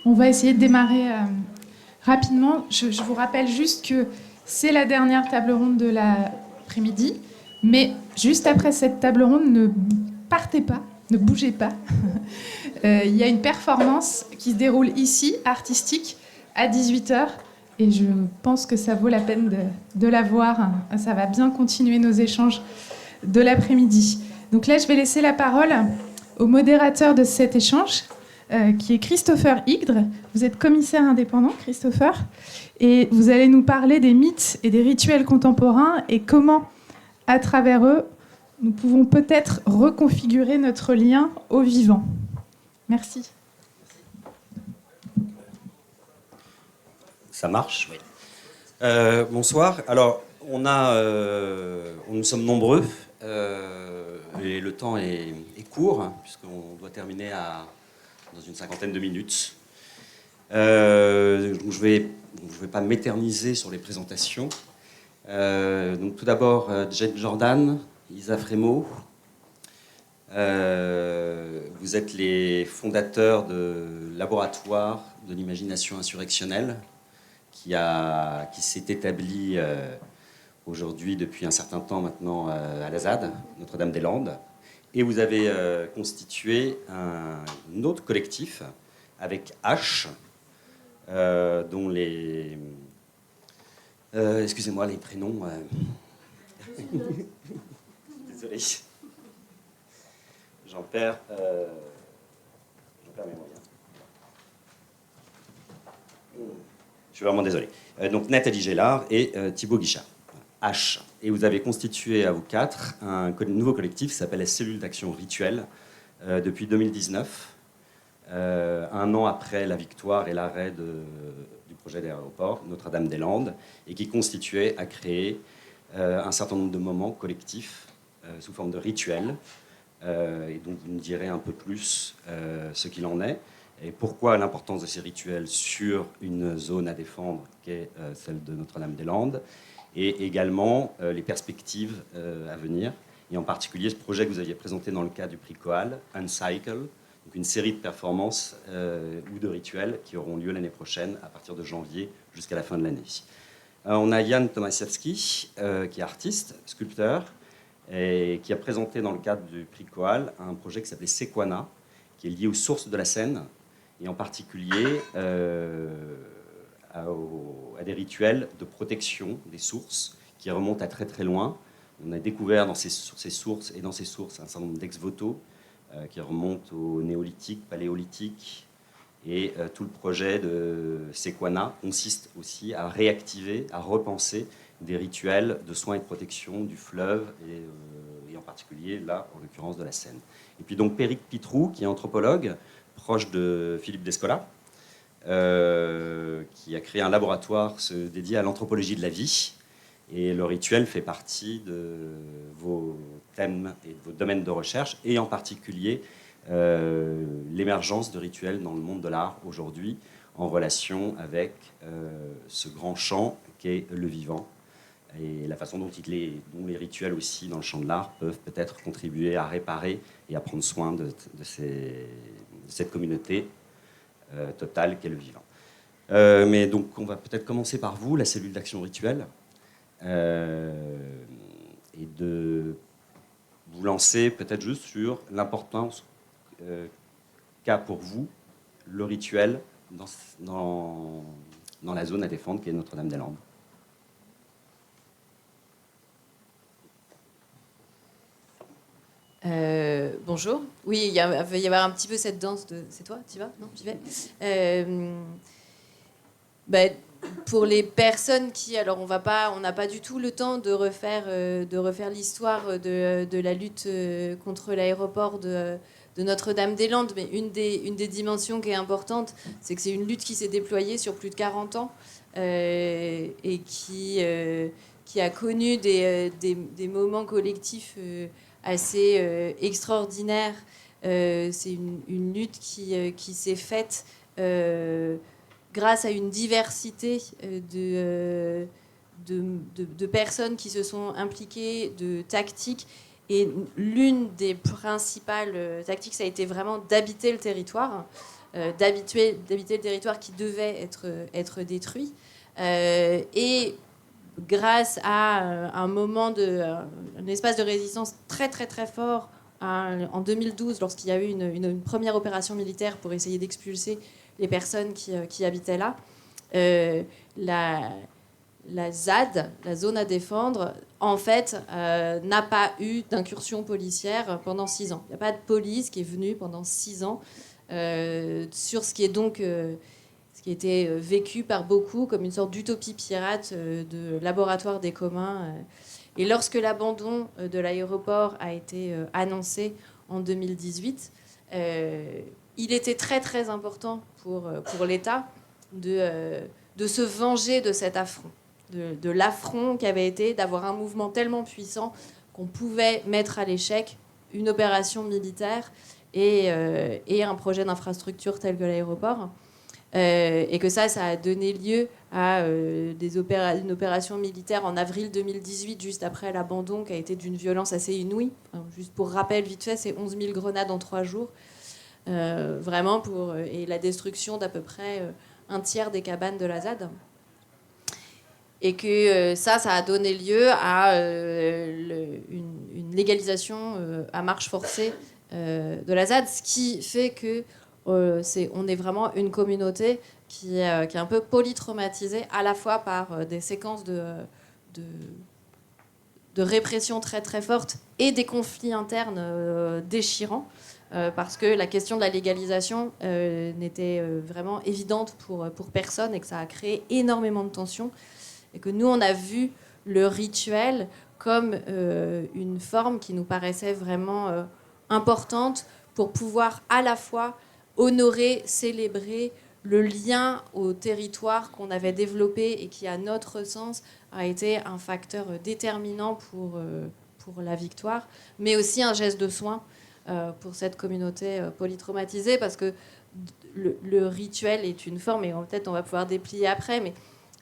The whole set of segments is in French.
On va essayer de démarrer rapidement. Je vous rappelle juste que c'est la dernière table ronde de l'après-midi, mais juste après cette table ronde, ne partez pas, ne bougez pas. Il y a une performance qui se déroule ici, artistique, à 18h, et je pense que ça vaut la peine de la voir. Ça va bien continuer nos échanges de l'après-midi. Donc là, je vais laisser la parole au modérateur de cet échange, qui est Christopher Higdre. Vous êtes commissaire indépendant, Christopher, et vous allez nous parler des mythes et des rituels contemporains et comment, à travers eux, nous pouvons peut-être reconfigurer notre lien au vivant. Merci. Ça marche, oui. Bonsoir. Alors, nous sommes nombreux et le temps est court, hein, puisqu'on doit terminer dans une cinquantaine de minutes. Donc je vais pas m'éterniser sur les présentations. Donc tout d'abord, Jane Jordan, Isa Frémaux. Vous êtes les fondateurs de Laboratoire de l'imagination insurrectionnelle qui s'est établi aujourd'hui depuis un certain temps maintenant à la ZAD, Notre-Dame-des-Landes. Et vous avez constitué un autre collectif avec H, dont les... excusez-moi, les prénoms... Désolé. J'en perds mes moyens. Je suis vraiment désolé. Donc Nathalie Gélard et Thibaut Guichard. H. Et vous avez constitué à vous quatre un nouveau collectif qui s'appelle la Cellule d'Action Rituelle depuis 2019, un an après la victoire et l'arrêt du projet d'aéroport Notre-Dame-des-Landes, et qui constituait à créer un certain nombre de moments collectifs sous forme de rituels. Et donc vous nous direz un peu plus ce qu'il en est et pourquoi l'importance de ces rituels sur une zone à défendre qu'est celle de Notre-Dame-des-Landes, et également les perspectives à venir, et en particulier ce projet que vous aviez présenté dans le cadre du prix Coal, Uncycle, donc une série de performances ou de rituels qui auront lieu l'année prochaine à partir de janvier jusqu'à la fin de l'année. On a Jan Tomaszewski, qui est artiste, sculpteur, et qui a présenté dans le cadre du prix Coal un projet qui s'appelait Sequana, qui est lié aux sources de la Seine, et en particulier à des rituels de protection des sources qui remontent à très très loin. On a découvert sur ces sources un certain nombre d'ex-voto qui remontent au néolithique, paléolithique, et tout le projet de Sequana consiste aussi à réactiver, à repenser des rituels de soins et de protection du fleuve et en particulier là en l'occurrence de la Seine. Et puis donc Péric Pitrou, qui est anthropologue proche de Philippe Descola, qui a créé un laboratoire dédié à l'anthropologie de la vie. Et le rituel fait partie de vos thèmes et de vos domaines de recherche, et en particulier l'émergence de rituels dans le monde de l'art aujourd'hui, en relation avec ce grand champ qu'est le vivant, et la façon dont les rituels aussi dans le champ de l'art peuvent peut-être contribuer à réparer et à prendre soin de cette communauté totale qu'est le vivant. Mais donc on va peut-être commencer par vous, la cellule d'action rituelle, et de vous lancer peut-être juste sur l'importance qu'a pour vous le rituel dans la zone à défendre qui est Notre-Dame-des-Landes. Bonjour. Oui, il va y avoir un petit peu cette danse de... C'est toi? Tu y vas? Non, j'y vais. Pour les personnes qui... Alors, on n'a pas du tout le temps de refaire l'histoire de la lutte contre l'aéroport de Notre-Dame-des-Landes, mais une des dimensions qui est importante, c'est que c'est une lutte qui s'est déployée sur plus de 40 ans et qui a connu des moments collectifs assez extraordinaire. C'est une lutte qui s'est faite grâce à une diversité de personnes qui se sont impliquées, de tactiques. Et l'une des principales tactiques, ça a été vraiment d'habiter le territoire. d'habiter le territoire qui devait être détruit. Et grâce à un espace de résistance très très très fort en 2012, lorsqu'il y a eu une première opération militaire pour essayer d'expulser les personnes qui habitaient là, la ZAD, la zone à défendre, en fait, n'a pas eu d'incursion policière pendant 6 ans. Il n'y a pas de police qui est venue pendant 6 ans sur ce qui est donc ce qui a été vécu par beaucoup comme une sorte d'utopie pirate de laboratoire des communs. Et lorsque l'abandon de l'aéroport a été annoncé en 2018, il était très très important pour l'État de se venger de cet affront, de l'affront qui avait été d'avoir un mouvement tellement puissant qu'on pouvait mettre à l'échec une opération militaire et un projet d'infrastructure tel que l'aéroport. Et que ça a donné lieu à une opération militaire en avril 2018, juste après l'abandon, qui a été d'une violence assez inouïe. Enfin, juste pour rappel, vite fait, c'est 11 000 grenades en 3 jours. Vraiment, et la destruction d'à peu près un tiers des cabanes de la ZAD. Et que ça a donné lieu à une légalisation à marche forcée de la ZAD, ce qui fait que on est vraiment une communauté qui est un peu polytraumatisée, à la fois par des séquences de répression très très fortes et des conflits internes déchirants, parce que la question de la légalisation n'était vraiment évidente pour personne et que ça a créé énormément de tensions. Et que nous, on a vu le rituel comme une forme qui nous paraissait vraiment importante pour pouvoir à la fois honorer, célébrer le lien au territoire qu'on avait développé et qui, à notre sens, a été un facteur déterminant pour la victoire, mais aussi un geste de soin pour cette communauté polytraumatisée, parce que le rituel est une forme, et peut-être on va pouvoir déplier après, mais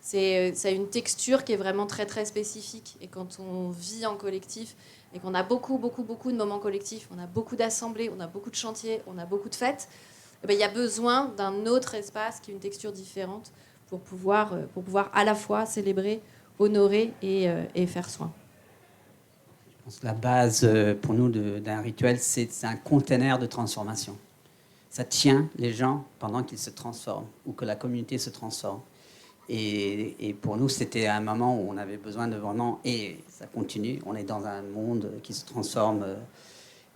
ça a une texture qui est vraiment très très spécifique. Et quand on vit en collectif et qu'on a beaucoup de moments collectifs, on a beaucoup d'assemblées, on a beaucoup de chantiers, on a beaucoup de fêtes, il y a besoin d'un autre espace qui a une texture différente pour pouvoir à la fois célébrer, honorer et faire soin. Je pense que la base pour nous d'un rituel, c'est un conteneur de transformation. Ça tient les gens pendant qu'ils se transforment ou que la communauté se transforme. Et pour nous, c'était un moment où on avait besoin de vraiment... Et ça continue, on est dans un monde qui se transforme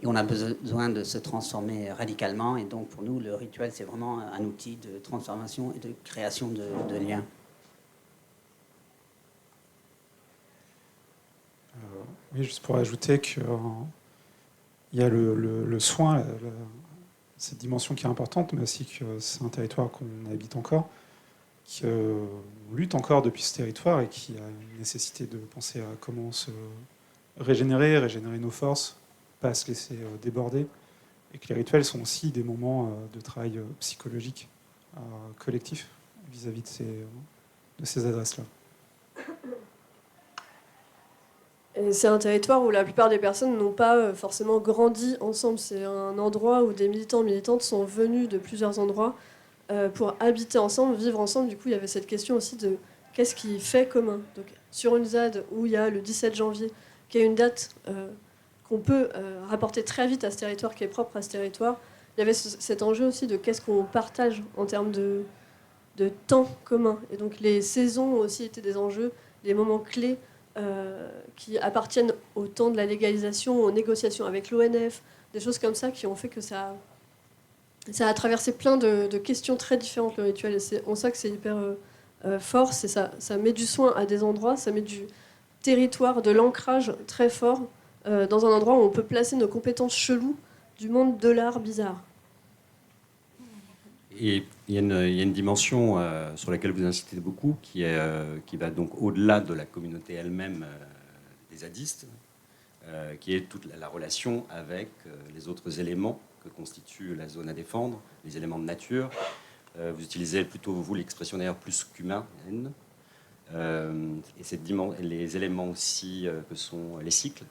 et on a besoin de se transformer radicalement. Et donc pour nous, le rituel, c'est vraiment un outil de transformation et de création de liens. Oui, juste pour ajouter qu'il y a le soin, cette dimension qui est importante, mais aussi que c'est un territoire qu'on habite encore, qu'on lutte encore depuis ce territoire et qui a une nécessité de penser à comment se régénérer nos forces, pas se laisser déborder, et que les rituels sont aussi des moments de travail psychologique collectif vis-à-vis de ces adresses-là. Et c'est un territoire où la plupart des personnes n'ont pas forcément grandi ensemble. C'est un endroit où des militantes sont venus de plusieurs endroits pour habiter ensemble, vivre ensemble. Du coup, il y avait cette question aussi de qu'est-ce qui fait commun. Donc, sur une ZAD où il y a le 17 janvier, qui est une date qu'on peut rapporter très vite à ce territoire, qui est propre à ce territoire, il y avait cet enjeu aussi de qu'est-ce qu'on partage en termes de temps commun. Et donc, les saisons ont aussi été des enjeux, des moments clés qui appartiennent au temps de la légalisation, aux négociations avec l'ONF, des choses comme ça qui ont fait que ça a traversé plein de questions très différentes, le rituel. Et c'est en ça que c'est hyper fort. Ça met du soin à des endroits, ça met du territoire, de l'ancrage très fort dans un endroit où on peut placer nos compétences cheloues du monde de l'art bizarre. Et il y a une dimension sur laquelle vous insistez beaucoup, qui va donc au-delà de la communauté elle-même des zadistes, qui est toute la relation avec les autres éléments que constitue la zone à défendre, les éléments de nature. Vous utilisez plutôt, vous, l'expression d'ailleurs plus qu'humaine. Et les éléments aussi que sont les cycles.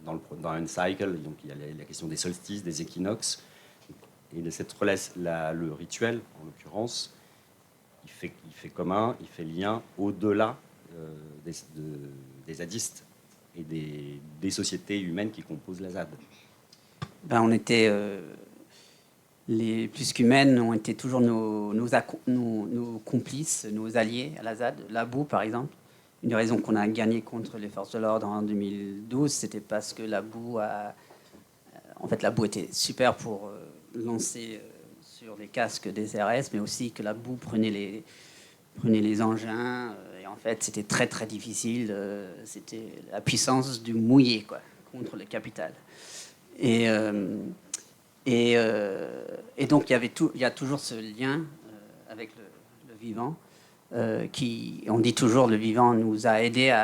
Dans un cycle, donc il y a la question des solstices, des équinoxes. Et le rituel, en l'occurrence, il fait commun, il fait lien au-delà des zadistes et des sociétés humaines qui composent la ZAD. On était, les plus qu'humaines ont été toujours nos complices, nos alliés à la ZAD. La boue, par exemple. Une des raisons qu'on a gagné contre les forces de l'ordre en 2012, c'était parce que la boue était super pour lancer sur les casques des CRS, mais aussi que la boue prenait les engins. Et en fait, c'était très, très difficile. C'était la puissance du mouillé, quoi, contre le capital. Et donc, il y a toujours ce lien avec le vivant. On dit toujours le vivant nous a aidés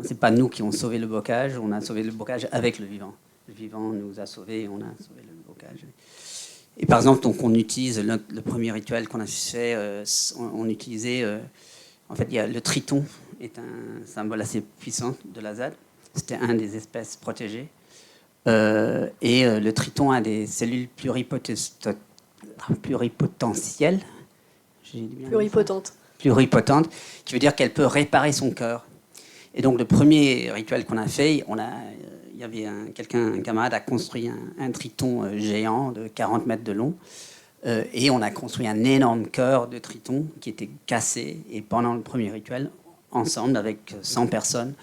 c'est pas nous qui avons sauvé le bocage, on a sauvé le bocage avec le vivant. Le vivant nous a sauvés et on a sauvé le bocage. Et par exemple, donc, on utilise le premier rituel qu'on a fait, on utilisait, en fait, le triton est un symbole assez puissant de la ZAD. C'était un des espèces protégées. Le triton a des cellules pluripotentielles. Pluripotente, qui veut dire qu'elle peut réparer son cœur. Et donc le premier rituel qu'on a fait, il y avait un camarade a construit un triton géant de 40 mètres de long, et on a construit un énorme cœur de triton qui était cassé. Et pendant le premier rituel, ensemble avec 100 personnes,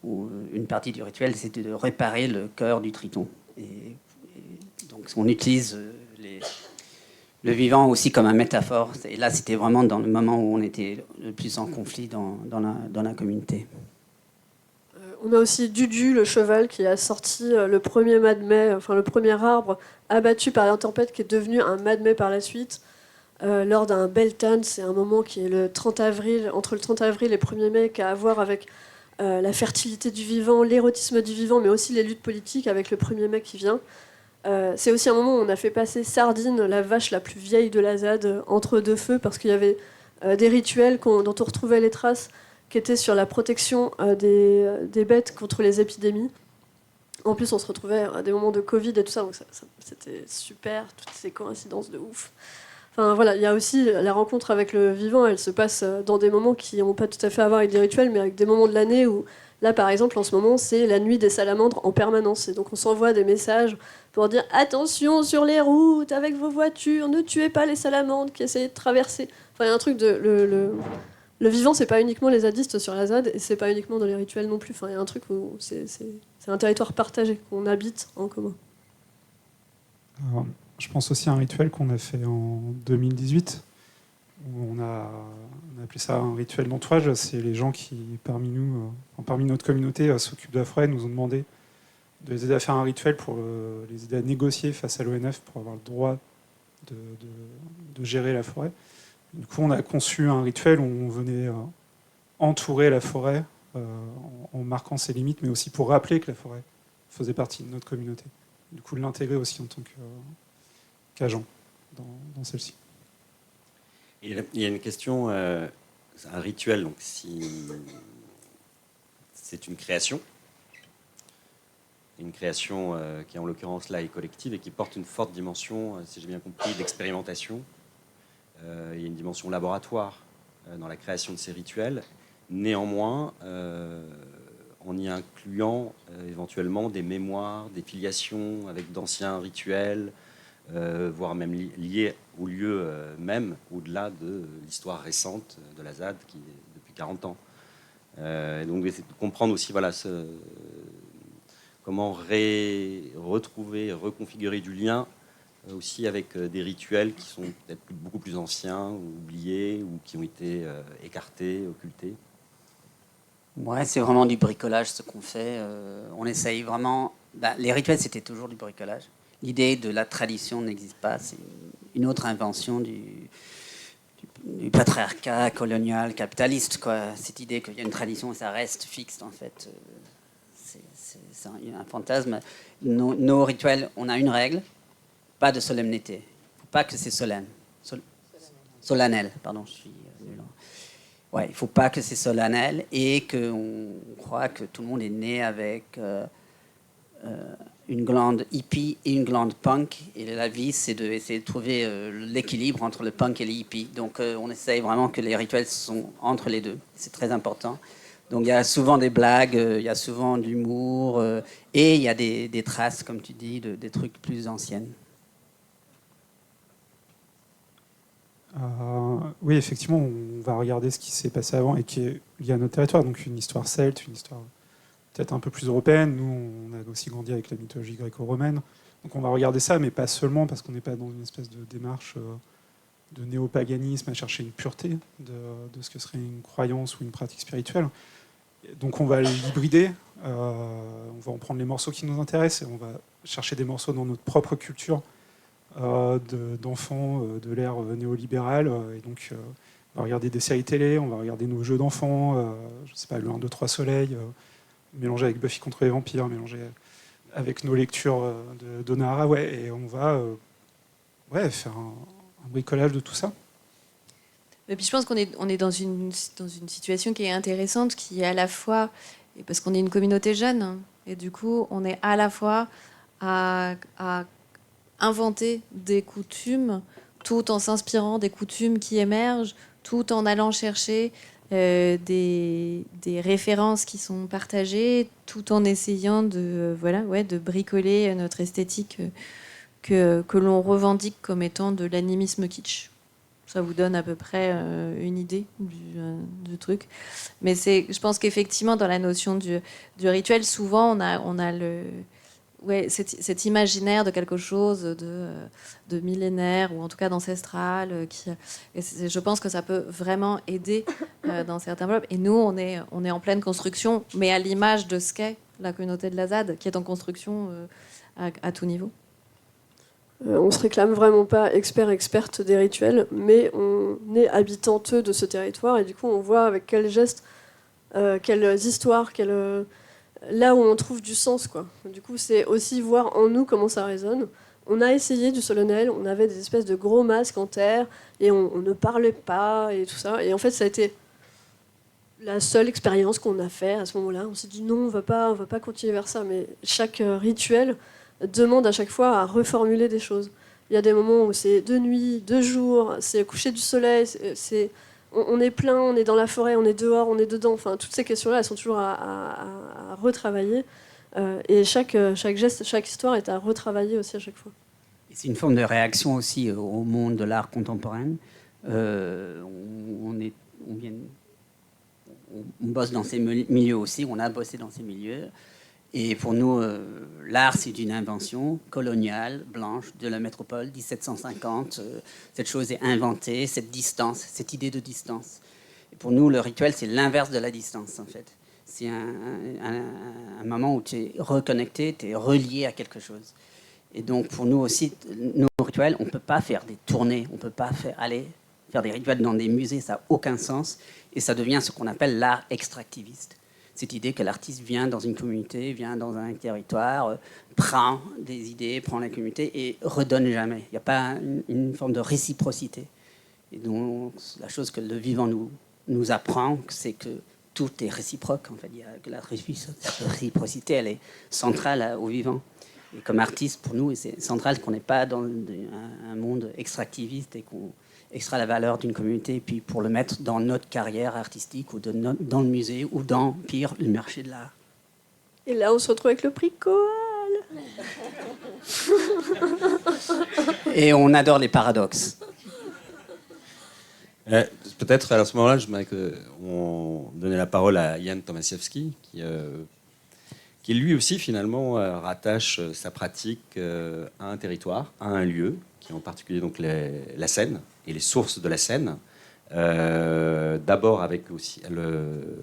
où une partie du rituel c'était de réparer le cœur du triton. Et donc on utilise le vivant aussi comme une métaphore. Et là, c'était vraiment dans le moment où on était le plus en conflit dans la communauté. On a aussi Dudu, le cheval, qui a sorti le premier madmet, enfin le premier arbre abattu par la tempête, qui est devenu un madmet par la suite. Lors d'un Beltane, c'est un moment qui est le 30 avril, entre le 30 avril et le 1er mai, qui a à voir avec la fertilité du vivant, l'érotisme du vivant, mais aussi les luttes politiques avec le 1er mai qui vient. C'est aussi un moment où on a fait passer Sardine, la vache la plus vieille de la ZAD, entre deux feux, parce qu'il y avait des rituels dont on retrouvait les traces, qui étaient sur la protection des bêtes contre les épidémies. En plus, on se retrouvait à des moments de Covid et tout ça, donc c'était super, toutes ces coïncidences de ouf. Enfin voilà, il y a aussi la rencontre avec le vivant, elle se passe dans des moments qui n'ont pas tout à fait à voir avec des rituels, mais avec des moments de l'année où, là par exemple, en ce moment, c'est la nuit des salamandres en permanence. Et donc on s'envoie des messages pour dire attention sur les routes, avec vos voitures, ne tuez pas les salamandres qui essaient de traverser. Enfin, il y a un truc de. Le vivant, c'est pas uniquement les zadistes sur la ZAD, et c'est pas uniquement dans les rituels non plus. Enfin, il y a un truc où c'est un territoire partagé, qu'on habite en commun. Alors, je pense aussi à un rituel qu'on a fait en 2018, où on a appelé ça un rituel d'entourage. C'est les gens qui, parmi notre communauté, s'occupent de la forêt, nous ont demandé de les aider à faire un rituel pour les aider à négocier face à l'ONF pour avoir le droit de gérer la forêt. Du coup, on a conçu un rituel où on venait entourer la forêt en marquant ses limites, mais aussi pour rappeler que la forêt faisait partie de notre communauté. Du coup, l'intégrer aussi en tant qu'agent dans celle-ci. Il y a une question, un rituel, donc si c'est une création qui en l'occurrence là est collective et qui porte une forte dimension, si j'ai bien compris, d'expérimentation. Il y a une dimension laboratoire dans la création de ces rituels. Néanmoins, en y incluant éventuellement des mémoires, des filiations avec d'anciens rituels, voire même liés au lieu même, au-delà de l'histoire récente de la ZAD qui est depuis 40 ans. Donc, de comprendre aussi comment retrouver, reconfigurer du lien aussi avec des rituels qui sont peut-être beaucoup plus anciens, oubliés, ou qui ont été écartés, occultés. Ouais, c'est vraiment du bricolage ce qu'on fait. On essaye vraiment... les rituels, c'était toujours du bricolage. L'idée de la tradition n'existe pas. C'est une autre invention du patriarcat colonial, capitaliste, quoi. Cette idée qu'il y a une tradition et ça reste fixe, en fait. C'est un fantasme. Nos rituels, on a une règle, pas de solennité. Il ne faut pas que c'est solennel. Solennel, pardon, je suis nul. Ouais, il ne faut pas que c'est solennel et qu'on croit que tout le monde est né avec une glande hippie et une glande punk. Et la vie, c'est d'essayer de trouver l'équilibre entre le punk et les hippies. Donc on essaye vraiment que les rituels sont entre les deux. C'est très important. Donc il y a souvent des blagues, il y a souvent de l'humour, et il y a des traces, comme tu dis, des trucs plus anciennes. Oui, effectivement, on va regarder ce qui s'est passé avant et qui est lié à notre territoire. Donc une histoire celte, une histoire peut-être un peu plus européenne. Nous, on a aussi grandi avec la mythologie gréco-romaine. Donc on va regarder ça, mais pas seulement, parce qu'on n'est pas dans une espèce de démarche de néopaganisme à chercher une pureté de ce que serait une croyance ou une pratique spirituelle. Donc on va l'hybrider, on va en prendre les morceaux qui nous intéressent et on va chercher des morceaux dans notre propre culture d'enfants de l'ère néolibérale. Et donc on va regarder des séries télé, on va regarder nos jeux d'enfants, je sais pas, le 1, 2, 3 Soleil, mélangé avec Buffy contre les vampires, mélangé avec nos lectures de Donna Haraway. Et on va faire un bricolage de tout ça. Et puis je pense qu'on est dans une situation qui est intéressante, qui est à la fois, parce qu'on est une communauté jeune, hein, et du coup on est à la fois à inventer des coutumes tout en s'inspirant des coutumes qui émergent, tout en allant chercher des références qui sont partagées, tout en essayant de bricoler notre esthétique que l'on revendique comme étant de l'animisme kitsch. Ça vous donne à peu près une idée du truc. Mais je pense qu'effectivement, dans la notion du rituel, souvent, on a cet imaginaire de quelque chose de millénaire, ou en tout cas d'ancestral. Je pense que ça peut vraiment aider dans certains blocs. Et nous, on est en pleine construction, mais à l'image de ce qu'est la communauté de la ZAD, qui est en construction à tout niveau. On se réclame vraiment pas experte des rituels, mais on est habitante de ce territoire et du coup on voit avec quels gestes, quelles histoires, là où on trouve du sens, quoi. Du coup c'est aussi voir en nous comment ça résonne. On a essayé du solennel, on avait des espèces de gros masques en terre et on ne parlait pas et tout ça. Et en fait ça a été la seule expérience qu'on a fait à ce moment-là. On s'est dit non, on va pas continuer vers ça, mais chaque rituel demande à chaque fois à reformuler des choses. Il y a des moments où c'est de nuit, de jour, c'est le coucher du soleil, on est plein, on est dans la forêt, on est dehors, on est dedans. Enfin, toutes ces questions-là, elles sont toujours à retravailler. Et chaque geste, chaque histoire est à retravailler aussi à chaque fois. Et c'est une forme de réaction aussi au monde de l'art contemporain. On bosse dans ces milieux aussi, on a bossé dans ces milieux. Et pour nous, l'art, c'est une invention coloniale, blanche, de la métropole, 1750. Cette chose est inventée, cette distance, cette idée de distance. Et pour nous, le rituel, c'est l'inverse de la distance, en fait. C'est un moment où tu es reconnecté, tu es relié à quelque chose. Et donc, pour nous aussi, nos rituels, on ne peut pas faire des tournées, on ne peut pas aller faire des rituels dans des musées, ça n'a aucun sens. Et ça devient ce qu'on appelle l'art extractiviste. Cette idée que l'artiste vient dans une communauté, vient dans un territoire, prend des idées, prend la communauté et redonne jamais. Il n'y a pas une forme de réciprocité. Et donc, la chose que le vivant nous apprend, c'est que tout est réciproque. En fait, que la réciprocité, elle est centrale au vivant. Et comme artiste, pour nous, c'est central qu'on n'est pas dans un monde extractiviste et qu'on extrait la valeur d'une communauté, puis pour le mettre dans notre carrière artistique ou dans le musée ou dans, pire, le marché de l'art. Et là, on se retrouve avec le prix Koal. Et on adore les paradoxes. Peut-être à ce moment-là, j'aimerais qu'on donnait la parole à Jan Tomaszewski, qui lui aussi finalement rattache sa pratique à un territoire, à un lieu, qui est en particulier donc la Seine et les sources de la Seine. D'abord avec aussi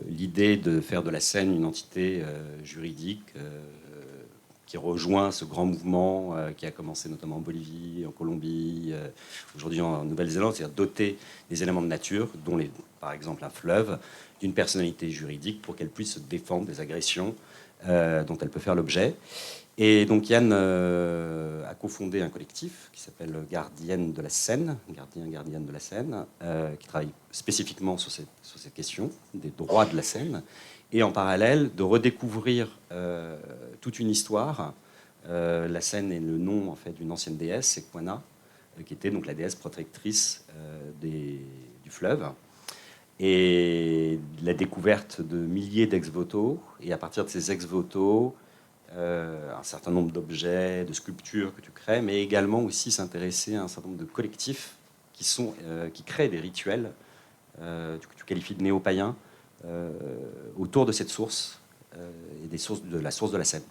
l'idée de faire de la Seine une entité juridique qui rejoint ce grand mouvement qui a commencé notamment en Bolivie, en Colombie, aujourd'hui en Nouvelle-Zélande, c'est-à-dire doter des éléments de nature, dont par exemple un fleuve, d'une personnalité juridique pour qu'elle puisse se défendre des agressions dont elle peut faire l'objet. Et donc Yann a cofondé un collectif qui s'appelle Gardienne de la Seine, Gardienne de la Seine, qui travaille spécifiquement sur cette question des droits de la Seine, et en parallèle de redécouvrir toute une histoire La Seine est le nom en fait d'une ancienne déesse, Sequana, qui était donc la déesse protectrice du fleuve. Et la découverte de milliers d'ex-voto, et à partir de ces ex-voto, un certain nombre d'objets, de sculptures que tu crées, mais également aussi s'intéresser à un certain nombre de collectifs qui créent des rituels que tu qualifies de néo-païens autour de cette source et de la source de la Seine.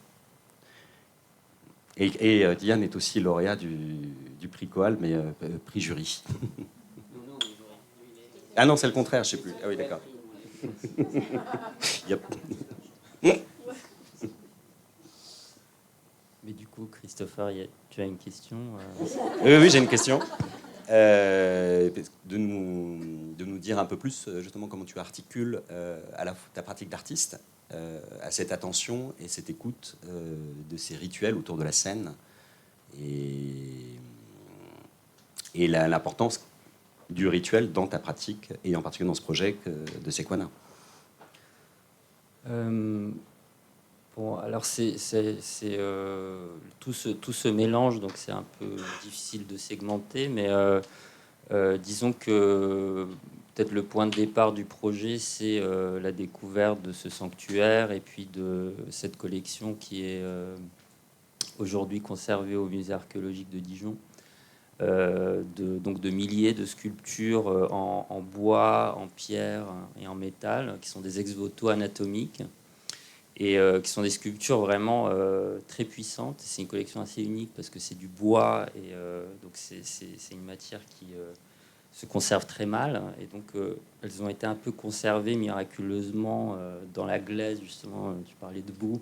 Et Diane est aussi lauréat du prix Coal, mais prix jury. Ah non, c'est le contraire, je ne sais plus. Ah oui, d'accord. Yep. Mais du coup, Christopher, tu as une question Oui, j'ai une question. De nous dire un peu plus justement comment tu articules ta pratique d'artiste à cette attention et cette écoute de ces rituels autour de la scène et l'importance du rituel dans ta pratique et en particulier dans ce projet de Sequana. Bon, alors c'est tout ce mélange, donc c'est un peu difficile de segmenter, mais disons que peut-être le point de départ du projet, c'est la découverte de ce sanctuaire et puis de cette collection qui est aujourd'hui conservée au musée archéologique de Dijon. Donc de milliers de sculptures en bois, en pierre et en métal, qui sont des ex-voto anatomiques et qui sont des sculptures vraiment très puissantes. C'est une collection assez unique parce que c'est du bois et donc c'est une matière qui se conserve très mal. Et donc elles ont été un peu conservées miraculeusement dans la glaise, justement. Tu parlais de boue.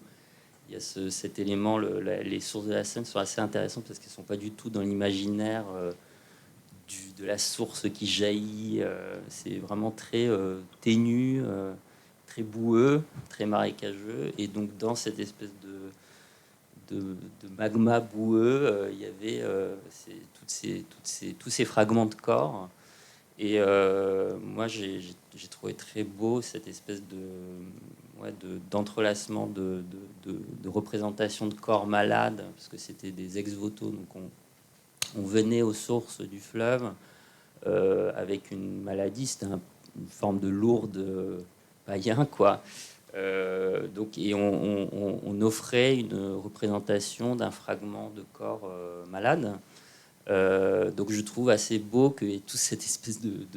Il y a cet élément, les sources de la Seine sont assez intéressantes parce qu'elles ne sont pas du tout dans l'imaginaire de la source qui jaillit. C'est vraiment très ténu, très boueux, très marécageux. Et donc dans cette espèce de magma boueux, il y avait tous ces fragments de corps. Et moi, j'ai trouvé très beau cette espèce d'entrelacement de représentation de corps malades, parce que c'était des ex-voto. Donc on venait aux sources du fleuve avec une maladie, c'était une forme de lourde païen, quoi. Et on offrait une représentation d'un fragment de corps malade. Donc je trouve assez beau qu'il y ait toute cette espèce de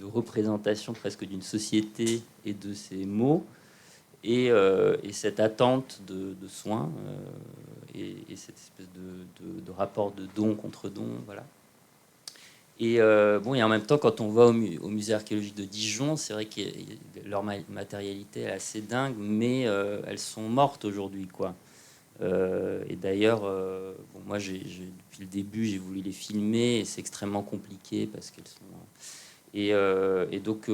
représentation presque d'une société et de ces mots et cette attente de soins et cette espèce de rapport de don contre don, voilà. Et en même temps, quand on va au musée archéologique de Dijon, c'est vrai que leur matérialité est assez dingue, mais elles sont mortes aujourd'hui, quoi. Et d'ailleurs, moi, depuis le début, j'ai voulu les filmer et c'est extrêmement compliqué parce qu'elles sont... Et donc,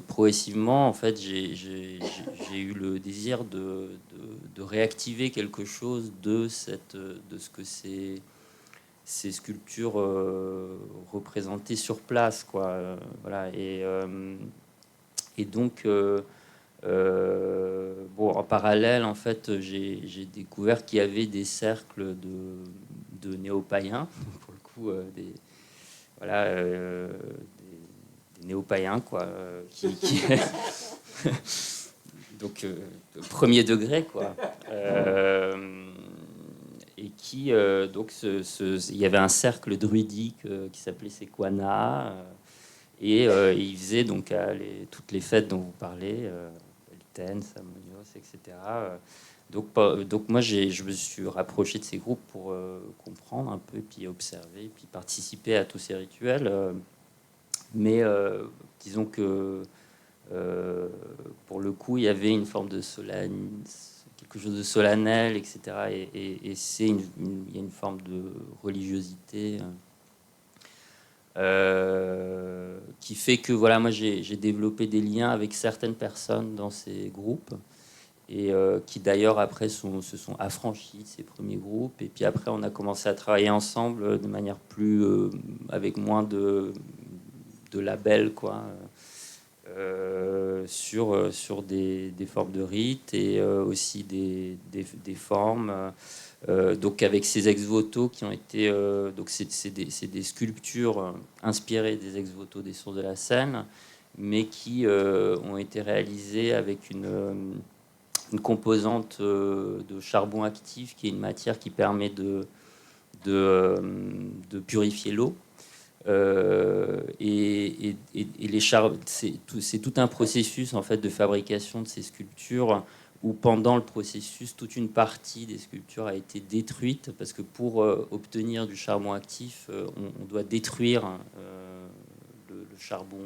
progressivement, en fait, j'ai eu le désir de réactiver quelque chose de ce que ces sculptures représentées sur place, quoi. Voilà. Et donc... en parallèle, en fait, j'ai découvert qu'il y avait des cercles de néo-païens, pour le coup, des néo-païens, quoi, donc premier degré, quoi, et qui donc il y avait un cercle druidique qui s'appelait Sequana, et il faisait donc toutes les fêtes dont vous parlez. Samonios, etc. Donc moi, je me suis rapproché de ces groupes pour comprendre un peu, puis observer, puis participer à tous ces rituels. Mais disons que pour le coup, il y avait une forme de quelque chose de solennel, etc. Et il y a une forme de religiosité qui fait que voilà, moi j'ai développé des liens avec certaines personnes dans ces groupes et qui d'ailleurs après se sont affranchis de ces premiers groupes, et puis après on a commencé à travailler ensemble de manière plus avec moins de labels, quoi, sur des formes de rites et aussi des formes. Donc avec ces ex-voto qui ont été... donc c'est des sculptures inspirées des ex-voto des sources de la Seine, mais qui ont été réalisées avec une composante de charbon actif, qui est une matière qui permet de purifier l'eau. Et c'est tout un processus en fait de fabrication de ces sculptures où pendant le processus toute une partie des sculptures a été détruite parce que pour obtenir du charbon actif on doit détruire le charbon.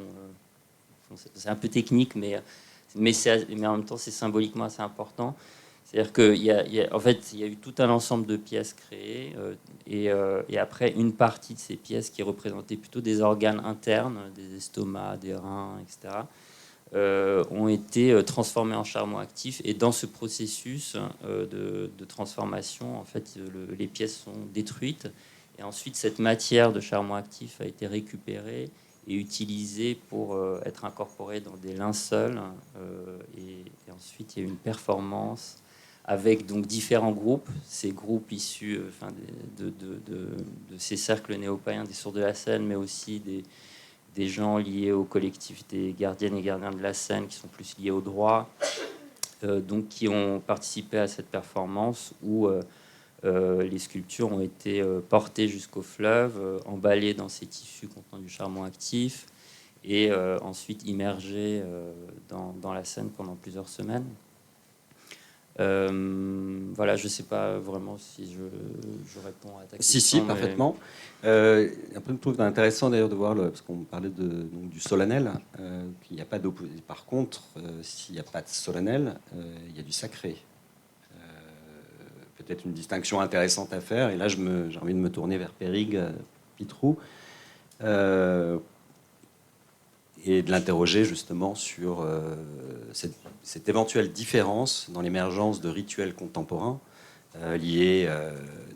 C'est un peu technique mais en même temps c'est symboliquement assez important. C'est-à-dire qu'il y a eu tout un ensemble de pièces créées et après une partie de ces pièces qui représentaient plutôt des organes internes, des estomacs, des reins, etc., ont été transformées en charbon actif. Et dans ce processus de transformation, en fait, les pièces sont détruites. Et ensuite, cette matière de charbon actif a été récupérée et utilisée pour être incorporée dans des linceuls. Et ensuite, il y a eu une performance avec donc différents groupes, ces groupes issus de ces cercles néo-païens des sources de la Seine, mais aussi des gens liés au collectif des gardiennes et gardiens de la Seine, qui sont plus liés au droit, donc qui ont participé à cette performance où les sculptures ont été portées jusqu'au fleuve, emballées dans ces tissus contenant du charbon actif, et ensuite immergées dans la Seine pendant plusieurs semaines. Voilà, je ne sais pas vraiment si je réponds à ta question. Si, parfaitement. Un peu, je trouve intéressant d'ailleurs de voir, parce qu'on parlait donc, du solennel, qu'il n'y a pas d'opposition. Par contre, s'il n'y a pas de solennel, il y a du sacré. Peut-être une distinction intéressante à faire. Et là, j'ai envie de me tourner vers Périg Pitrou. Et de l'interroger justement sur cette éventuelle différence dans l'émergence de rituels contemporains liés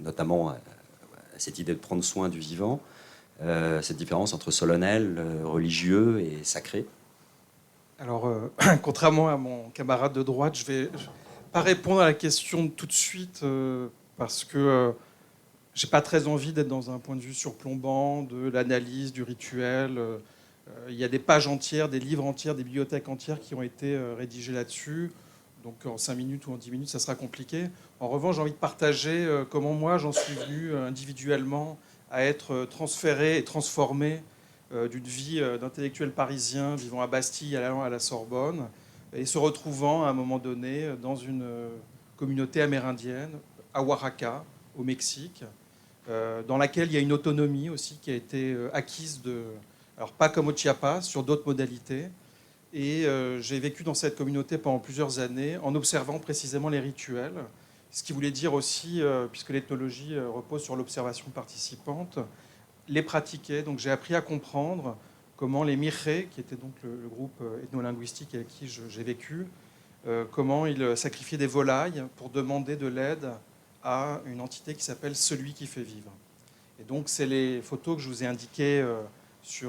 notamment à cette idée de prendre soin du vivant, cette différence entre solennel, religieux et sacré. Alors, contrairement à mon camarade de droite, je vais pas répondre à la question tout de suite parce que j'ai pas très envie d'être dans un point de vue surplombant de l'analyse du rituel. Il y a des pages entières, des livres entiers, des bibliothèques entières qui ont été rédigées là-dessus. Donc en 5 minutes ou en 10 minutes, ça sera compliqué. En revanche, j'ai envie de partager comment moi, j'en suis venu individuellement à être transféré et transformé d'une vie d'intellectuel parisien vivant à Bastille, allant à la Sorbonne, et se retrouvant à un moment donné dans une communauté amérindienne, à Oaxaca, au Mexique, dans laquelle il y a une autonomie aussi qui a été acquise alors pas comme au Chiapas, sur d'autres modalités. Et j'ai vécu dans cette communauté pendant plusieurs années en observant précisément les rituels. Ce qui voulait dire aussi, puisque l'ethnologie repose sur l'observation participante, les pratiquer. Donc j'ai appris à comprendre comment les Miré, qui était donc le groupe ethnolinguistique avec qui j'ai vécu, comment ils sacrifiaient des volailles pour demander de l'aide à une entité qui s'appelle Celui qui fait vivre. Et donc c'est les photos que je vous ai indiquées qui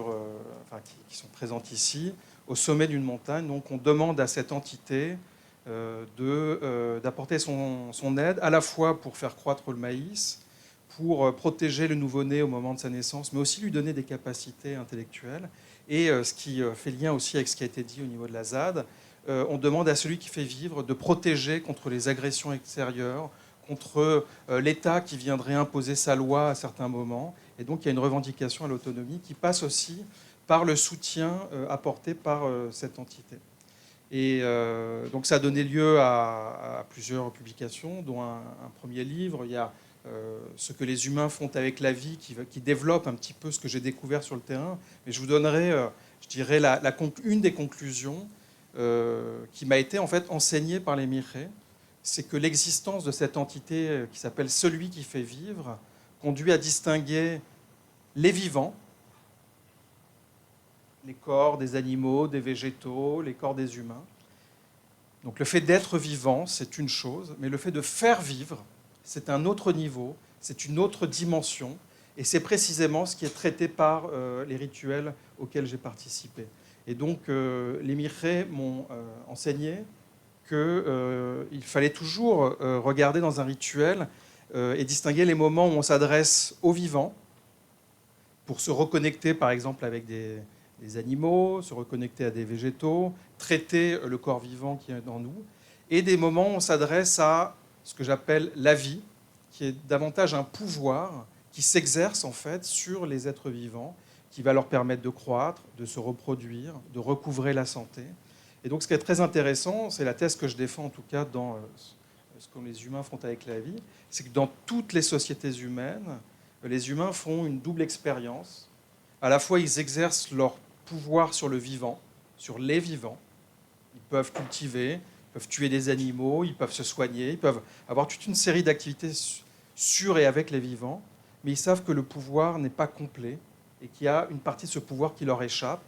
sont présentes ici, au sommet d'une montagne. Donc on demande à cette entité d'apporter son aide, à la fois pour faire croître le maïs, pour protéger le nouveau-né au moment de sa naissance, mais aussi lui donner des capacités intellectuelles. Et ce qui fait lien aussi avec ce qui a été dit au niveau de la ZAD, on demande à celui qui fait vivre de protéger contre les agressions extérieures, contre l'État qui viendrait imposer sa loi à certains moments. Et donc il y a une revendication à l'autonomie qui passe aussi par le soutien apporté par cette entité. Et donc ça a donné lieu à plusieurs publications, dont un premier livre. Il y a ce que les humains font avec la vie, qui développe un petit peu ce que j'ai découvert sur le terrain. Mais je vous donnerai, je dirais, une des conclusions qui m'a été en fait enseignée par les Miré. C'est que l'existence de cette entité qui s'appelle Celui qui fait vivre conduit à distinguer les vivants, les corps des animaux, des végétaux, les corps des humains. Donc le fait d'être vivant, c'est une chose, mais le fait de faire vivre, c'est un autre niveau, c'est une autre dimension. Et c'est précisément ce qui est traité par les rituels auxquels j'ai participé. Et donc, les Mirré m'ont enseigné qu'il fallait toujours regarder dans un rituel et distinguer les moments où on s'adresse aux vivants pour se reconnecter, par exemple, avec des animaux, se reconnecter à des végétaux, traiter le corps vivant qui est en nous, et des moments où on s'adresse à ce que j'appelle la vie, qui est davantage un pouvoir qui s'exerce en fait sur les êtres vivants, qui va leur permettre de croître, de se reproduire, de recouvrer la santé. Et donc ce qui est très intéressant, c'est la thèse que je défends en tout cas dans ce que les humains font avec la vie, c'est que dans toutes les sociétés humaines, les humains font une double expérience. À la fois, ils exercent leur pouvoir sur le vivant, sur les vivants. Ils peuvent cultiver, ils peuvent tuer des animaux, ils peuvent se soigner, ils peuvent avoir toute une série d'activités sur et avec les vivants, mais ils savent que le pouvoir n'est pas complet et qu'il y a une partie de ce pouvoir qui leur échappe.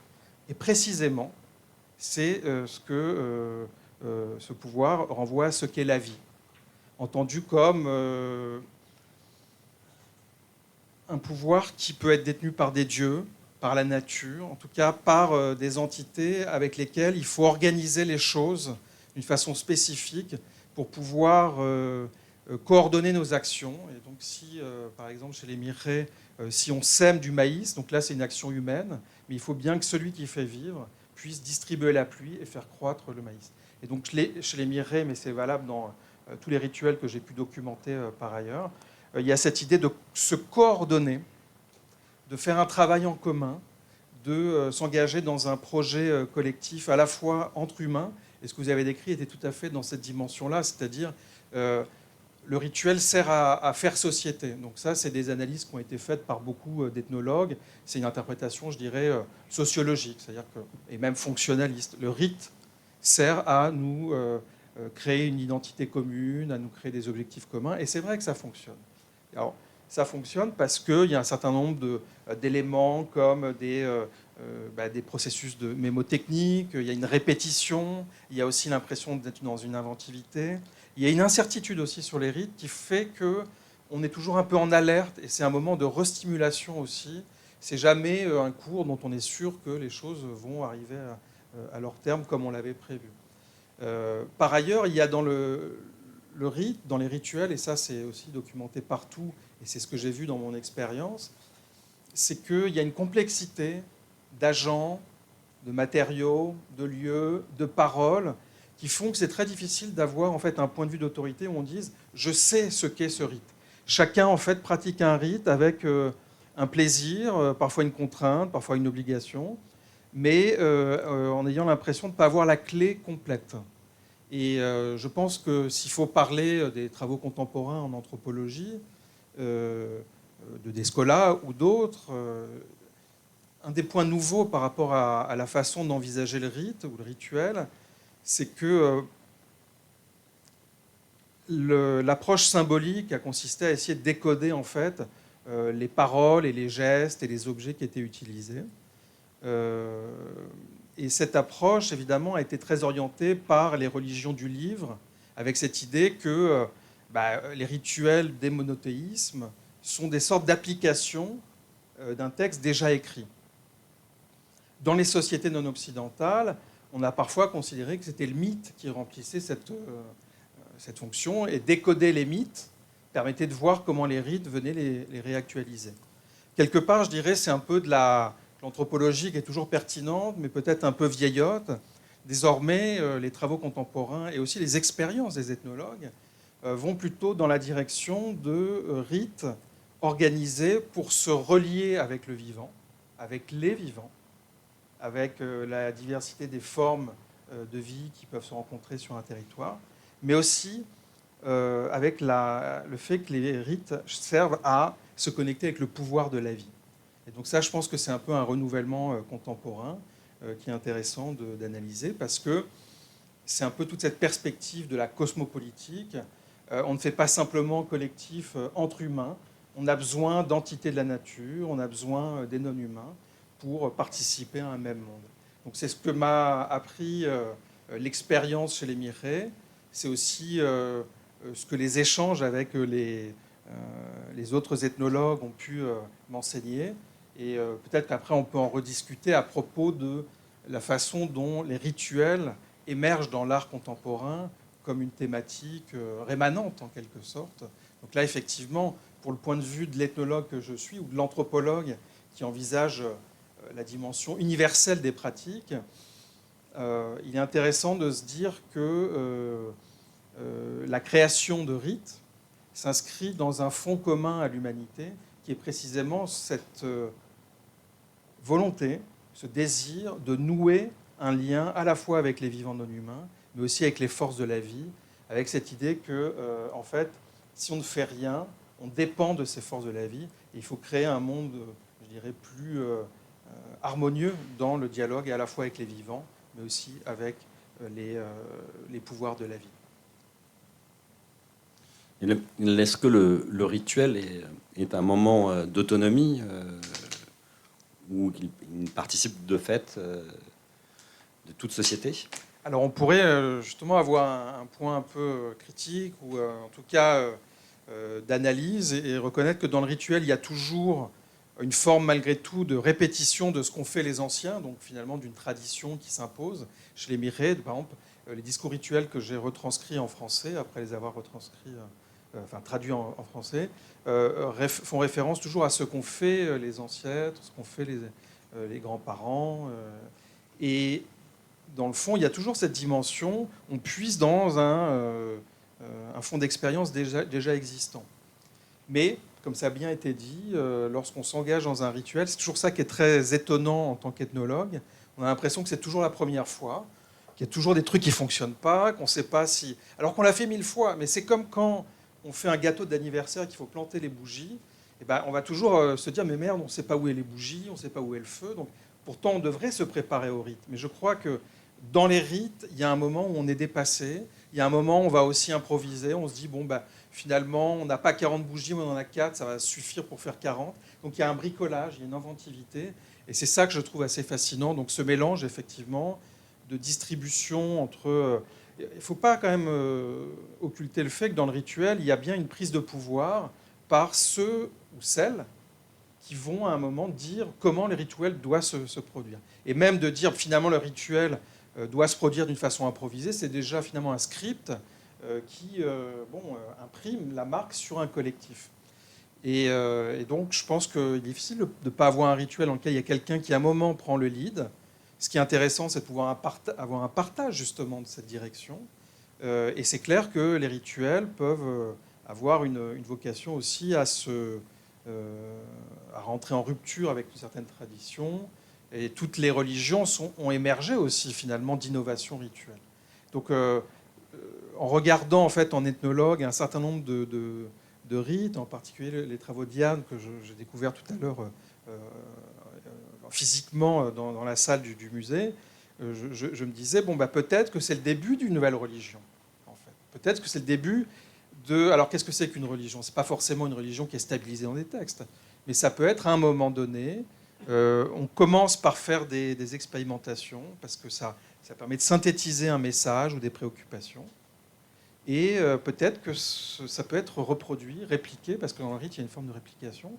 Et précisément, c'est ce que ce pouvoir renvoie à ce qu'est la vie, entendu comme un pouvoir qui peut être détenu par des dieux, par la nature, en tout cas par des entités avec lesquelles il faut organiser les choses d'une façon spécifique pour pouvoir coordonner nos actions. Et donc si, par exemple, chez les Mirré, si on sème du maïs, donc là c'est une action humaine, mais il faut bien que celui qui fait vivre puisse distribuer la pluie et faire croître le maïs. Et donc chez les Mirré, mais c'est valable dans tous les rituels que j'ai pu documenter par ailleurs, il y a cette idée de se coordonner, de faire un travail en commun, de s'engager dans un projet collectif à la fois entre humains. Et ce que vous avez décrit était tout à fait dans cette dimension-là, c'est-à-dire le rituel sert à faire société. Donc ça, c'est des analyses qui ont été faites par beaucoup d'ethnologues. C'est une interprétation, je dirais, sociologique, c'est-à-dire et même fonctionnaliste. Le rite sert à nous créer une identité commune, à nous créer des objectifs communs. Et c'est vrai que ça fonctionne. Alors, ça fonctionne parce qu'il y a un certain nombre d'éléments comme des processus de mémotechnique, il y a une répétition, il y a aussi l'impression d'être dans une inventivité. Il y a une incertitude aussi sur les rites qui fait qu'on est toujours un peu en alerte et c'est un moment de restimulation aussi. C'est jamais un cours dont on est sûr que les choses vont arriver à leur terme comme on l'avait prévu. Par ailleurs, il y a dans le rite, dans les rituels, et ça c'est aussi documenté partout, et c'est ce que j'ai vu dans mon expérience, c'est qu'il y a une complexité d'agents, de matériaux, de lieux, de paroles, qui font que c'est très difficile d'avoir en fait un point de vue d'autorité où on dise « je sais ce qu'est ce rite ». Chacun en fait pratique un rite avec un plaisir, parfois une contrainte, parfois une obligation, mais en ayant l'impression de ne pas avoir la clé complète. Et je pense que s'il faut parler des travaux contemporains en anthropologie, de Descola ou d'autres, un des points nouveaux par rapport à la façon d'envisager le rite ou le rituel, c'est que l'approche symbolique a consisté à essayer de décoder en fait les paroles et les gestes et les objets qui étaient utilisés. Et cette approche, évidemment, a été très orientée par les religions du livre, avec cette idée que les rituels des monothéismes sont des sortes d'applications d'un texte déjà écrit. Dans les sociétés non occidentales, on a parfois considéré que c'était le mythe qui remplissait cette fonction, et décoder les mythes permettait de voir comment les rites venaient les réactualiser. Quelque part, je dirais, c'est un peu de l'anthropologie qui est toujours pertinente, mais peut-être un peu vieillotte. Désormais, les travaux contemporains et aussi les expériences des ethnologues vont plutôt dans la direction de rites organisés pour se relier avec le vivant, avec les vivants, avec la diversité des formes de vie qui peuvent se rencontrer sur un territoire, mais aussi avec le fait que les rites servent à se connecter avec le pouvoir de la vie. Et donc ça, je pense que c'est un peu un renouvellement contemporain qui est intéressant d'analyser, parce que c'est un peu toute cette perspective de la cosmopolitique. On ne fait pas simplement collectif entre humains, on a besoin d'entités de la nature, on a besoin des non-humains pour participer à un même monde. Donc c'est ce que m'a appris l'expérience chez les Mirré, c'est aussi ce que les échanges avec les les autres ethnologues ont pu m'enseigner. Et peut-être qu'après, on peut en rediscuter à propos de la façon dont les rituels émergent dans l'art contemporain comme une thématique rémanente, en quelque sorte. Donc là, effectivement, pour le point de vue de l'ethnologue que je suis, ou de l'anthropologue qui envisage la dimension universelle des pratiques, il est intéressant de se dire que la création de rites s'inscrit dans un fond commun à l'humanité, qui est précisément cette volonté, ce désir de nouer un lien à la fois avec les vivants non humains, mais aussi avec les forces de la vie, avec cette idée que, en fait, si on ne fait rien, on dépend de ces forces de la vie. Et il faut créer un monde, je dirais, plus harmonieux dans le dialogue, et à la fois avec les vivants, mais aussi avec les pouvoirs de la vie. Est-ce que le rituel est un moment d'autonomie où il participe de fait de toute société? Alors on pourrait justement avoir un point un peu critique, ou en tout cas d'analyse, et reconnaître que dans le rituel, il y a toujours une forme malgré tout de répétition de ce qu'ont fait les anciens, donc finalement d'une tradition qui s'impose. Chez les Miré, par exemple, les discours rituels que j'ai retranscrits en français, après les avoir traduits en français, font référence toujours à ce qu'ont fait les ancêtres, ce qu'ont fait les grands-parents. Et dans le fond, il y a toujours cette dimension, on puise dans un fond d'expérience déjà existant. Mais, comme ça a bien été dit, lorsqu'on s'engage dans un rituel, c'est toujours ça qui est très étonnant en tant qu'ethnologue. On a l'impression que c'est toujours la première fois, qu'il y a toujours des trucs qui ne fonctionnent pas, qu'on ne sait pas si... Alors qu'on l'a fait 1000 fois, mais c'est comme quand on fait un gâteau d'anniversaire qu'il faut planter les bougies, et ben, on va toujours se dire, mais merde, on ne sait pas où est les bougies, on ne sait pas où est le feu. Donc, pourtant, on devrait se préparer au rite. Mais je crois que dans les rites, il y a un moment où on est dépassé, il y a un moment où on va aussi improviser, on se dit, bon, bah, finalement, on n'a pas 40 bougies, mais on en a 4, ça va suffire pour faire 40. Donc il y a un bricolage, il y a une inventivité, et c'est ça que je trouve assez fascinant. Donc ce mélange, effectivement, de distribution entre... il ne faut pas quand même occulter le fait que dans le rituel, il y a bien une prise de pouvoir par ceux ou celles qui vont à un moment dire comment le rituel doit se produire. Et même de dire finalement le rituel doit se produire d'une façon improvisée, c'est déjà finalement un script qui imprime la marque sur un collectif. Et donc je pense qu'il est difficile de ne pas avoir un rituel dans lequel il y a quelqu'un qui à un moment prend le lead. Ce qui est intéressant, c'est de pouvoir avoir un partage justement de cette direction. Et c'est clair que les rituels peuvent avoir une vocation aussi à rentrer en rupture avec une certaine tradition. Et toutes les religions ont émergé aussi finalement d'innovations rituelles. Donc en regardant en fait en ethnologue un certain nombre de rites, en particulier les travaux de Diane que j'ai découvert tout à l'heure physiquement dans la salle du musée, je me disais, bon, bah, peut-être que c'est le début d'une nouvelle religion. En fait. Peut-être que c'est le début de... Alors qu'est-ce que c'est qu'une religion? Ce n'est pas forcément une religion qui est stabilisée dans des textes, mais ça peut être à un moment donné, on commence par faire des expérimentations, parce que ça permet de synthétiser un message ou des préoccupations. Et peut-être que ça peut être reproduit, répliqué, parce que dans le rite, il y a une forme de réplication.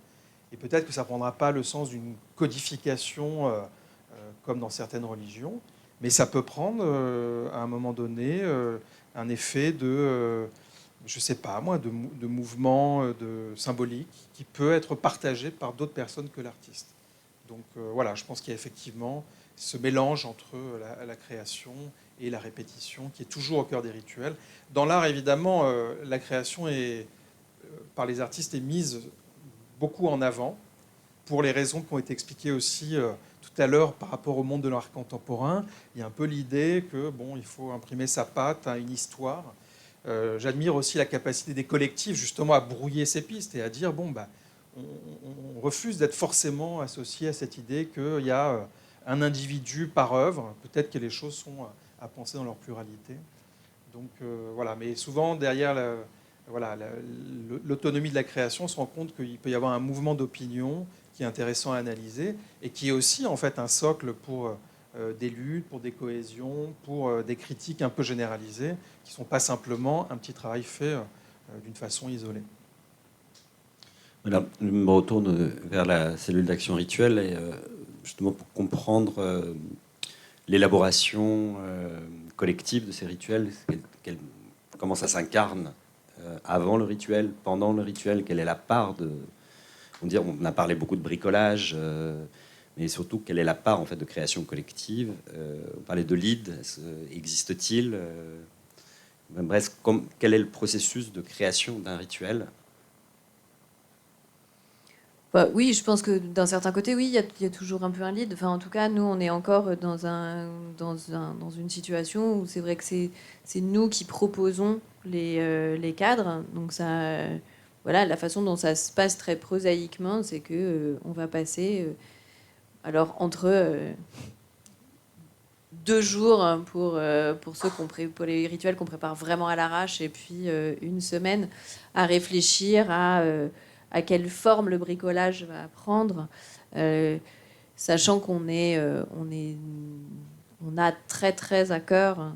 Et peut-être que ça ne prendra pas le sens d'une codification comme dans certaines religions, mais ça peut prendre à un moment donné un effet de, je ne sais pas moi, de mouvement symbolique qui peut être partagé par d'autres personnes que l'artiste. Donc voilà, je pense qu'il y a effectivement ce mélange entre la création et la répétition qui est toujours au cœur des rituels. Dans l'art, évidemment, la création par les artistes est mise beaucoup en avant, pour les raisons qui ont été expliquées aussi tout à l'heure par rapport au monde de l'art contemporain. Il y a un peu l'idée que bon, il faut imprimer sa patte à une histoire. J'admire aussi la capacité des collectifs justement à brouiller ces pistes et à dire bon, bah, on refuse d'être forcément associé à cette idée qu'il y a un individu par œuvre. Peut-être que les choses sont à penser dans leur pluralité. Donc voilà, mais souvent derrière l'autonomie de la création, on se rend compte qu'il peut y avoir un mouvement d'opinion qui est intéressant à analyser et qui est aussi en fait un socle pour des luttes, pour des cohésions, pour des critiques un peu généralisées, qui ne sont pas simplement un petit travail fait d'une façon isolée. Voilà, je me retourne vers la cellule d'action rituelle et justement pour comprendre l'élaboration collective de ces rituels, comment ça s'incarne avant le rituel, pendant le rituel, quelle est la part de... On a parlé beaucoup de bricolage, mais surtout quelle est la part en fait de création collective. On parlait de lead, existe-t-il bref, quel est le processus de création d'un rituel? Bah, oui, je pense que d'un certain côté, oui, il y a toujours un peu un lead. Enfin, en tout cas, nous, on est encore dans une situation où c'est vrai que c'est nous qui proposons les cadres. Donc ça, voilà, la façon dont ça se passe très prosaïquement, c'est que on va passer alors entre 2 jours pour pour les rituels qu'on prépare vraiment à l'arrache, et puis 1 semaine à réfléchir à quelle forme le bricolage va prendre, sachant qu'on a très très à cœur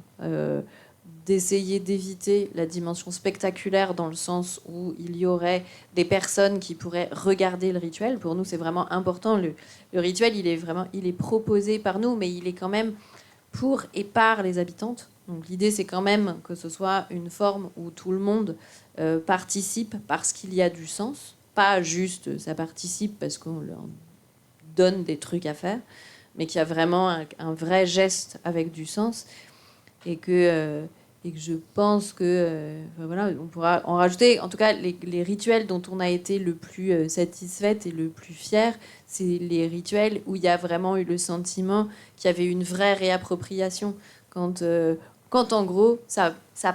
d'essayer d'éviter la dimension spectaculaire, dans le sens où il y aurait des personnes qui pourraient regarder le rituel. Pour nous, c'est vraiment important. Le rituel, il est proposé par nous, mais il est quand même pour et par les habitantes. Donc l'idée, c'est quand même que ce soit une forme où tout le monde participe parce qu'il y a du sens. Pas juste ça participe parce qu'on leur donne des trucs à faire, mais qu'il y a vraiment un vrai geste avec du sens. Et que je pense que voilà, on pourra en rajouter. En tout cas, les rituels dont on a été le plus satisfaite et le plus fier, c'est les rituels où il y a vraiment eu le sentiment qu'il y avait une vraie réappropriation. Quand en gros, ça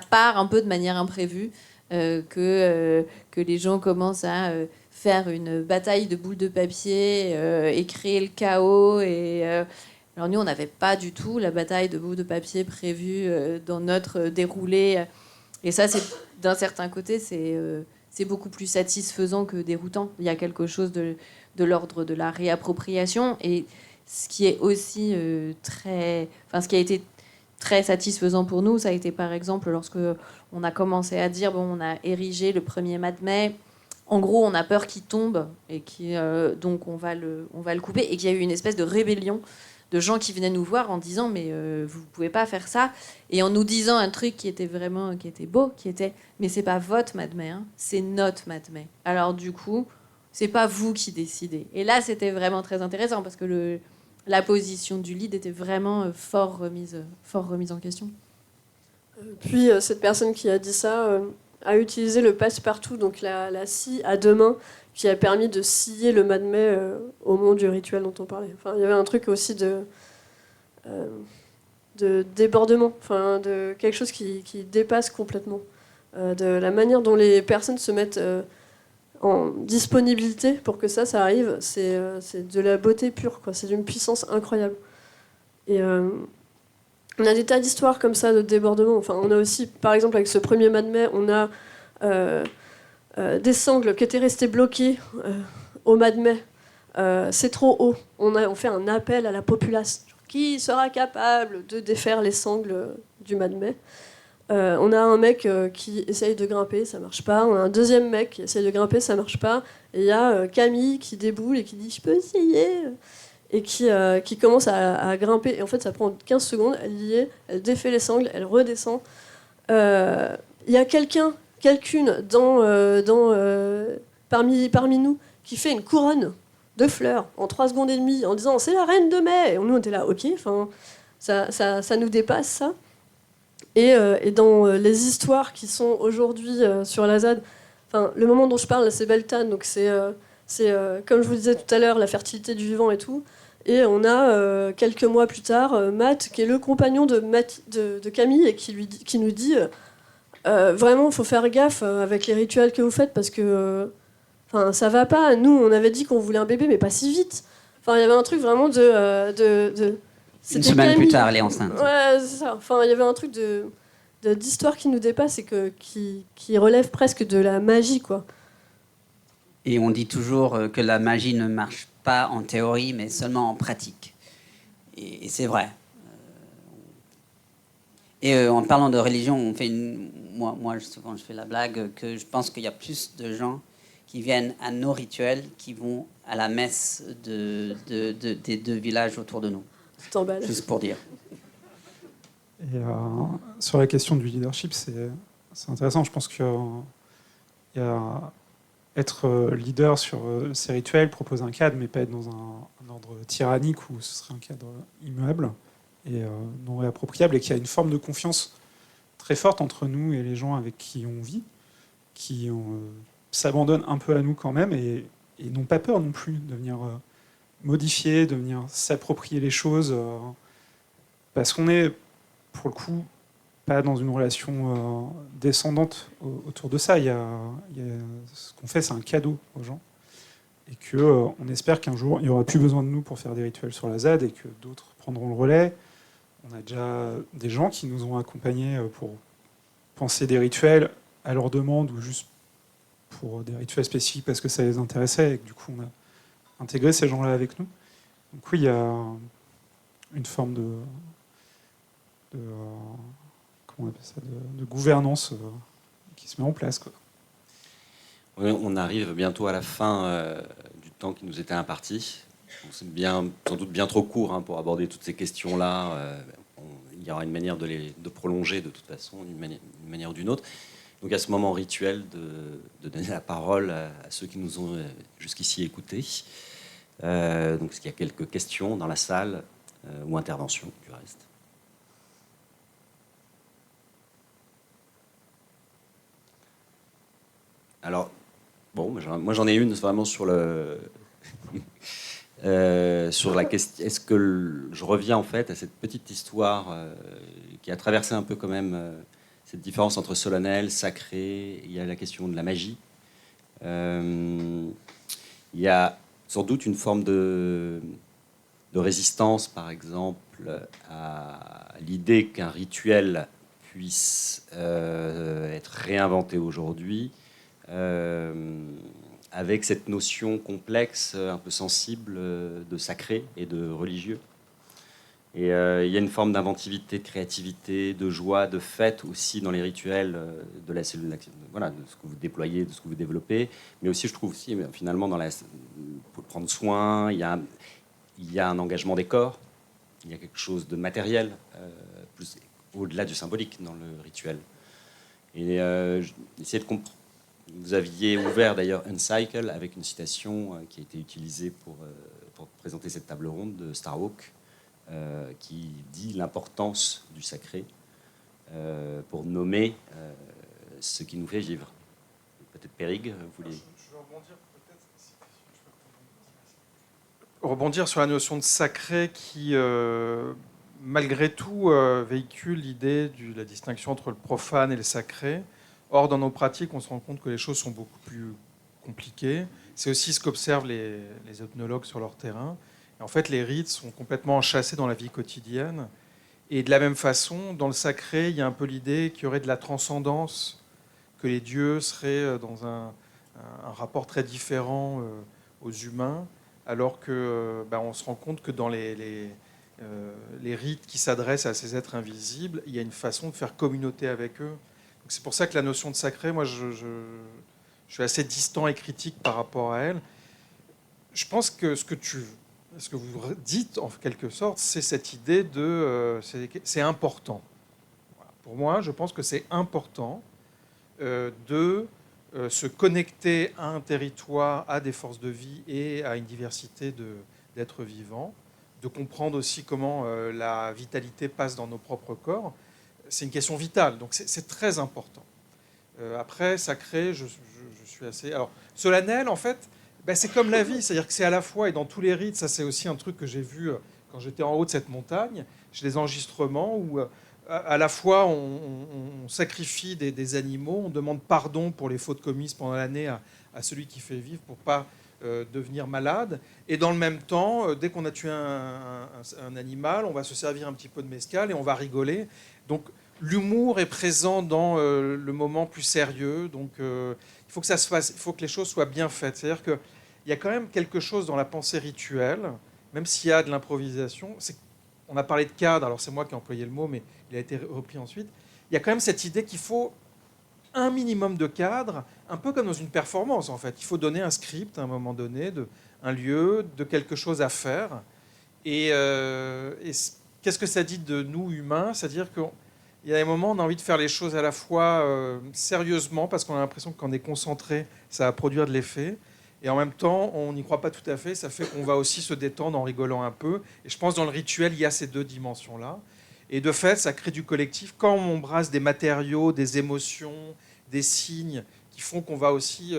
part un peu de manière imprévue, que les gens commencent à faire une bataille de boules de papier et créer le chaos. Alors nous, on n'avait pas du tout la bataille de boules de papier prévue dans notre déroulé. Et ça, d'un certain côté, c'est beaucoup plus satisfaisant que déroutant. Il y a quelque chose de l'ordre de la réappropriation. Et ce qui est aussi ce qui a été très satisfaisant pour nous, ça a été par exemple lorsque on a commencé à dire, bon, on a érigé le 1er Mad-Mai. En gros, on a peur qu'il tombe et donc on va le couper, et qu'il y a eu une espèce de rébellion de gens qui venaient nous voir en disant mais vous pouvez pas faire ça, et en nous disant un truc qui était beau, qui était mais c'est pas votre Mad-Mai, hein, c'est notre Mad-Mai. Alors du coup, c'est pas vous qui décidez. Et là, c'était vraiment très intéressant parce que la position du lead était vraiment fort remise en question. Puis cette personne qui a dit ça a utilisé le passe-partout, donc la scie à 2 mains, qui a permis de scier le Mad-Mai au moment du rituel dont on parlait. Enfin, il y avait un truc aussi de débordement, enfin, de quelque chose qui dépasse complètement. De la manière dont les personnes se mettent en disponibilité pour que ça arrive, c'est de la beauté pure, quoi. C'est d'une puissance incroyable. Et on a des tas d'histoires comme ça de débordement. Enfin, on a aussi, par exemple, avec ce 1er Mad-Mai, on a des sangles qui étaient restées bloquées au Mad-Mai. C'est trop haut. On fait un appel à la populace. Qui sera capable de défaire les sangles du Mad-Mai? On a un mec qui essaye de grimper, ça marche pas. On a un deuxième mec qui essaye de grimper, ça marche pas. Et il y a Camille qui déboule et qui dit « je peux essayer ». Et qui commence à grimper. Et en fait, ça prend 15 secondes. Elle y est, elle défait les sangles, elle redescend. Il y a quelqu'une parmi nous qui fait une couronne de fleurs en 3 secondes et demie en disant « c'est la reine de mai ». Et nous, on était là « ok, ça nous dépasse, ça ». Et dans les histoires qui sont aujourd'hui sur la ZAD, le moment dont je parle, c'est Beltane, donc c'est comme je vous disais tout à l'heure, la fertilité du vivant et tout. Et on a, quelques mois plus tard, Matt, qui est le compagnon de Camille, et qui nous dit vraiment, il faut faire gaffe avec les rituels que vous faites, parce que ça va pas. Nous, on avait dit qu'on voulait un bébé, mais pas si vite. Il y avait un truc vraiment de Une semaine plus tard, elle est enceinte. Ouais, c'est ça. Il y avait un truc d'histoire qui nous dépasse et qui relève presque de la magie, quoi. Et on dit toujours que la magie ne marche pas en théorie, mais seulement en pratique. Et c'est vrai. Et en parlant de religion, moi souvent je fais la blague que je pense qu'il y a plus de gens qui viennent à nos rituels, qui vont à la messe des 2 villages autour de nous. Tu t'emballes. Juste pour dire. Et sur la question du leadership, c'est intéressant. Je pense que être leader sur ces rituels, proposer un cadre, mais pas être dans un ordre tyrannique où ce serait un cadre immuable et non réappropriable, et qu'il y a une forme de confiance très forte entre nous et les gens avec qui on vit, qui s'abandonnent un peu à nous quand même et n'ont pas peur non plus de venir modifier, de venir s'approprier les choses, parce qu'on est, pour le coup, pas dans une relation descendante autour de ça. Ce qu'on fait, c'est un cadeau aux gens. Et qu'on espère qu'un jour, il n'y aura plus besoin de nous pour faire des rituels sur la ZAD et que d'autres prendront le relais. On a déjà des gens qui nous ont accompagnés pour penser des rituels à leur demande ou juste pour des rituels spécifiques parce que ça les intéressait et que du coup, on a intégré ces gens-là avec nous. Donc oui, il y a une forme de comment on appelle ça, de gouvernance qui se met en place, quoi. Oui, on arrive bientôt à la fin du temps qui nous était imparti. C'est sans doute bien trop court pour aborder toutes ces questions-là. Il y aura une manière de prolonger de toute façon, d'une manière ou d'une autre. Donc à ce moment rituel de donner la parole à ceux qui nous ont jusqu'ici écoutés. Donc est-ce qu'il y a quelques questions dans la salle ou interventions du reste? Alors, bon, moi j'en ai une vraiment sur sur la question. Est-ce que je reviens en fait à cette petite histoire qui a traversé un peu quand même cette différence entre solennel, sacré. Il y a la question de la magie. Il y a sans doute une forme de résistance, par exemple, à l'idée qu'un rituel puisse être réinventé aujourd'hui. Avec cette notion complexe, un peu sensible, de sacré et de religieux. Et il y a une forme d'inventivité, de créativité, de joie, de fête aussi dans les rituels de la cellule d'action, voilà, de ce que vous déployez, de ce que vous développez. Mais aussi, je trouve aussi, finalement, pour prendre soin, il y a un engagement des corps, il y a quelque chose de matériel, plus au-delà du symbolique dans le rituel. Et essayer de comprendre. Vous aviez ouvert d'ailleurs Uncycle avec une citation qui a été utilisée pour présenter cette table ronde de Starhawk, qui dit l'importance du sacré pour nommer ce qui nous fait vivre. Peut-être Périg, vous voulez... Je vais rebondir sur la notion de sacré qui, malgré tout, véhicule l'idée de la distinction entre le profane et le sacré. Or, dans nos pratiques, on se rend compte que les choses sont beaucoup plus compliquées. C'est aussi ce qu'observent les ethnologues sur leur terrain. Et en fait, les rites sont complètement enchâssés dans la vie quotidienne. Et de la même façon, dans le sacré, il y a un peu l'idée qu'il y aurait de la transcendance, que les dieux seraient dans un rapport très différent aux humains, alors que on se rend compte que dans les rites qui s'adressent à ces êtres invisibles, il y a une façon de faire communauté avec eux. C'est pour ça que la notion de sacré, moi, je suis assez distant et critique par rapport à elle. Je pense que ce que vous dites, en quelque sorte, c'est cette idée de... c'est important. Voilà. Pour moi, je pense que c'est important de se connecter à un territoire, à des forces de vie et à une diversité d'êtres vivants, de comprendre aussi comment la vitalité passe dans nos propres corps. C'est une question vitale, donc c'est très important. Après, sacré, je suis assez... Alors, solennel, en fait, c'est comme la vie, c'est-à-dire que c'est à la fois, et dans tous les rites, ça c'est aussi un truc que j'ai vu quand j'étais en haut de cette montagne, j'ai des enregistrements où à la fois on sacrifie des animaux, on demande pardon pour les fautes commises pendant l'année à celui qui fait vivre pour pas devenir malade, et dans le même temps, dès qu'on a tué un animal, on va se servir un petit peu de mescal et on va rigoler. Donc l'humour est présent dans le moment plus sérieux. Donc il faut que ça se fasse, il faut que les choses soient bien faites. C'est-à-dire qu'il y a quand même quelque chose dans la pensée rituelle, même s'il y a de l'improvisation. On a parlé de cadre, alors c'est moi qui ai employé le mot, mais il a été repris ensuite. Il y a quand même cette idée qu'il faut un minimum de cadre, un peu comme dans une performance en fait. Il faut donner un script à un moment donné, un lieu, de quelque chose à faire. Et qu'est-ce que ça dit de nous humains? C'est-à-dire qu'il y a des moments où on a envie de faire les choses à la fois sérieusement, parce qu'on a l'impression que quand on est concentré, ça va produire de l'effet. Et en même temps, on n'y croit pas tout à fait. Ça fait qu'on va aussi se détendre en rigolant un peu. Et je pense que dans le rituel, il y a ces deux dimensions-là. Et de fait, ça crée du collectif. Quand on brasse des matériaux, des émotions, des signes qui font qu'on va aussi...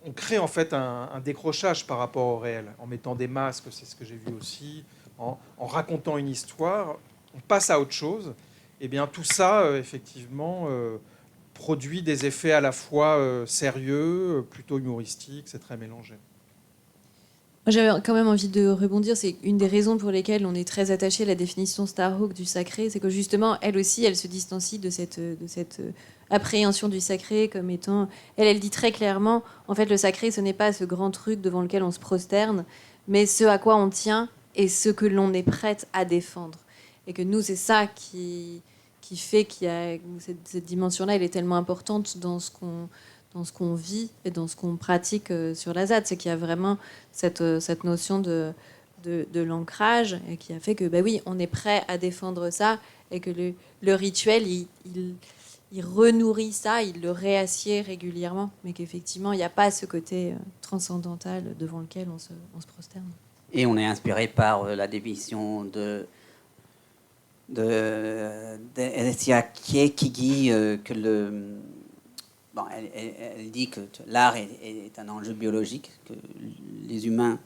on crée en fait un décrochage par rapport au réel. En mettant des masques, c'est ce que j'ai vu aussi. En racontant une histoire, on passe à autre chose. Et bien tout ça, effectivement... produit des effets à la fois sérieux, plutôt humoristiques, c'est très mélangé. J'avais quand même envie de rebondir, c'est une des raisons pour lesquelles on est très attaché à la définition Starhawk du sacré, c'est que justement, elle aussi, elle se distancie de cette appréhension du sacré comme étant... Elle dit très clairement, en fait, le sacré, ce n'est pas ce grand truc devant lequel on se prosterne, mais ce à quoi on tient et ce que l'on est prête à défendre. Et que nous, c'est ça qui fait qu'il y a cette dimension-là, elle est tellement importante dans ce qu'on vit et dans ce qu'on pratique sur la ZAD. C'est qu'il y a vraiment cette notion de l'ancrage et qui a fait que, oui, on est prêt à défendre ça et que le rituel, il renourrit ça, il le réassied régulièrement, mais qu'effectivement, il n'y a pas ce côté transcendantal devant lequel on se prosterne. Et on est inspiré par la définition de Alessia Kier qui dit que elle dit que l'art est un enjeu biologique, que les humains,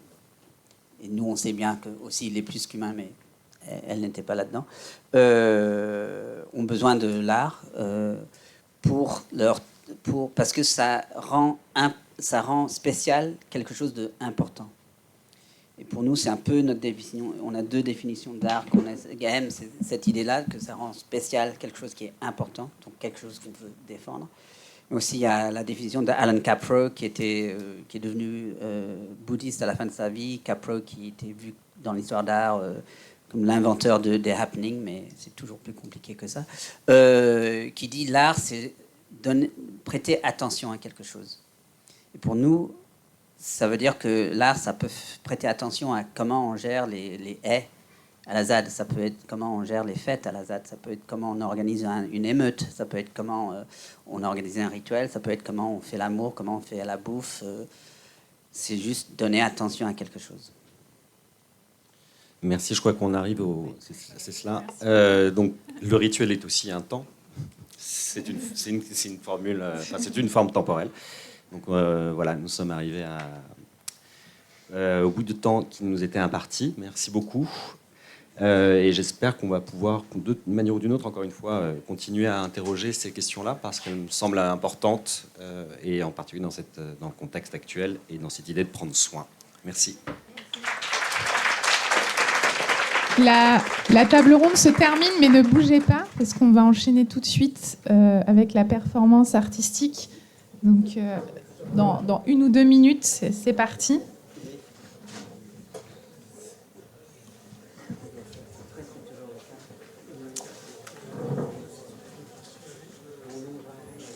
et nous on sait bien que aussi il est plus qu'humain, mais elle n'était pas là-dedans, ont besoin de l'art parce que ça rend spécial quelque chose d'important. Et pour nous, c'est un peu notre définition. On a deux définitions d'art qu'on aime, c'est cette idée-là, que ça rend spécial quelque chose qui est important, donc quelque chose qu'on veut défendre. Mais aussi, il y a la définition d'Alan Caprow, qui est devenu bouddhiste à la fin de sa vie. Caprow, qui était vu dans l'histoire d'art comme l'inventeur des happenings, mais c'est toujours plus compliqué que ça, qui dit l'art, c'est prêter attention à quelque chose. Et pour nous, ça veut dire que l'art, ça peut prêter attention à comment on gère les haies à la ZAD. Ça peut être comment on gère les fêtes à la ZAD. Ça peut être comment on organise une émeute. Ça peut être comment on organise un rituel. Ça peut être comment on fait l'amour, comment on fait la bouffe. C'est juste donner attention à quelque chose. Merci, je crois qu'on arrive au... C'est cela. Donc, le rituel est aussi un temps. C'est une formule... c'est une forme temporelle. Donc voilà, nous sommes arrivés au bout du temps qui nous était imparti. Merci beaucoup. Et j'espère qu'on va pouvoir, d'une manière ou d'une autre, encore une fois, continuer à interroger ces questions-là parce qu'elles me semblent importantes, et en particulier dans le contexte actuel et dans cette idée de prendre soin. Merci. La table ronde se termine, mais ne bougez pas parce qu'on va enchaîner tout de suite avec la performance artistique. Donc, dans 1 ou 2 minutes, c'est parti.